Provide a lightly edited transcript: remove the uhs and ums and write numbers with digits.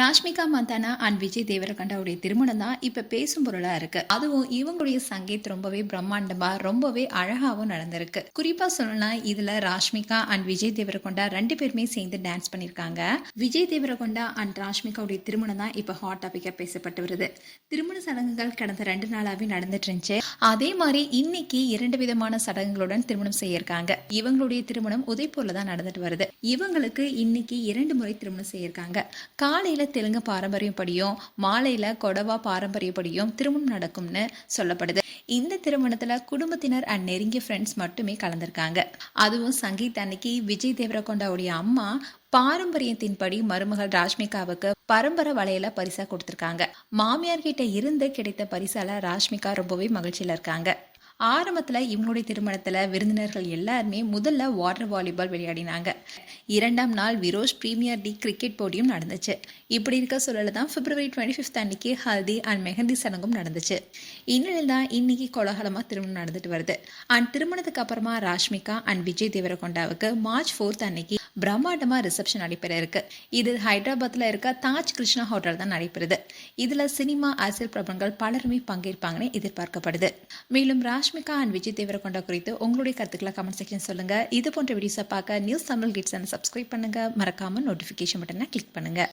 Rashmika Mandhana and Vijay தேவரகொண்டாவுடைய திருமணம் தான் இப்ப பேசும் பொருளா இருக்கு. அதுவும் இவங்களுடைய சங்கீத் ரொம்பவே பிரம்மாண்டமா ரொம்பவே அழகாவும் நடந்திருக்கு. குறிப்பா சொல்லணும்னா இதுல ராஷ்மிகா அண்ட் விஜய் தேவரகொண்டா 2 பேருமே சேர்ந்து டான்ஸ் பண்ணிருக்காங்க. விஜய் தேவரகொண்டா அண்ட் ராஷ்மிகாவுடைய திருமணம் தான் இப்ப ஹாட் டாபிக்கா பேசப்பட்டு வருது. திருமண சடங்குகள் கடந்த 2 நாளாவே நடந்துட்டு இருந்துச்சு. அதே மாதிரி இன்னைக்கு 2 விதமான சடங்குகளுடன் திருமணம் செய்யிருக்காங்க. இவங்களுடைய திருமணம் உதய்பூர்ல தான் நடந்துட்டு வருது. இவங்களுக்கு இன்னைக்கு 2 முறை திருமணம் செய்யிருக்காங்க. காலையில தெலுங்கு பாரம்பரியப்படியும் மாலையில கொடவா பாரம்பரியப்படியும் திருமணம் நடக்கும்னு சொல்லப்படுது. இந்த திருமணத்துல குடும்பத்தினர் அண்ட் நெருங்கிய ஃப்ரெண்ட்ஸ் மட்டுமே கலந்திருக்காங்க. அதுவும் சங்கீத் அன்னைக்கு விஜய் தேவரகொண்டாவுடைய அம்மா பாரம்பரியத்தின்படி மருமகள் ராஷ்மிகாவுக்கு பரம்பரை வளையல பரிசா கொடுத்திருக்காங்க. மாமியார் கிட்ட இருந்து கிடைத்த பரிசால ராஷ்மிகா ரொம்பவே மகிழ்ச்சியில இருக்காங்க. ஆரம்பத்துல இவங்களுடைய திருமணத்துல விருந்தினர்கள் எல்லாருமே முதல்ல வாட்டர் வாலிபால் விளையாடினாங்க. 2ஆம் நாள் விரோஷ் பிரீமியர் லீக் கிரிக்கெட் போட்டியும் நடந்துச்சு. இப்படி இருக்க சூழல தான் February 25 அன்னைக்கு ஹல்தி அண்ட் மெஹந்தி சடங்கும் நடந்துச்சு. இந்நிலையில் தான் இன்னைக்கு கோலாகலமா திருமணம் நடந்துட்டு வருது. அண்ட் திருமணத்துக்கு அப்புறமா ராஷ்மிகா அண்ட் விஜய் தேவரகொண்டாவுக்கு March 4 அன்னைக்கு பிரம்மாண்டமா ரிசப்ஷன் நடைபெற இருக்கு. இது ஹைதராபாத்ல இருக்க தாஜ் கிருஷ்ணா ஹோட்டல் தான் நடைபெறுது. இதுல சினிமா அரசியல் பிரபலங்கள் பலருமே பங்கேற்பாங்கன்னு எதிர்பார்க்கப்படுது. மேலும் ராஷ்மிகா அண்ட் விஜய் தேவரகொண்டா குறித்து உங்களுடைய கருத்துக்களை கமெண்ட் செக்ஷன் சொல்லுங்க. இது போன்ற வீடியோஸை பார்க்க நியூஸ் தமிழ் கிட்ஸ் சப்ஸ்கிரைப் பண்ணுங்க. மறக்காம நோட்டிஃபிகேஷன் பட்டனை கிளிக் பண்ணுங்க.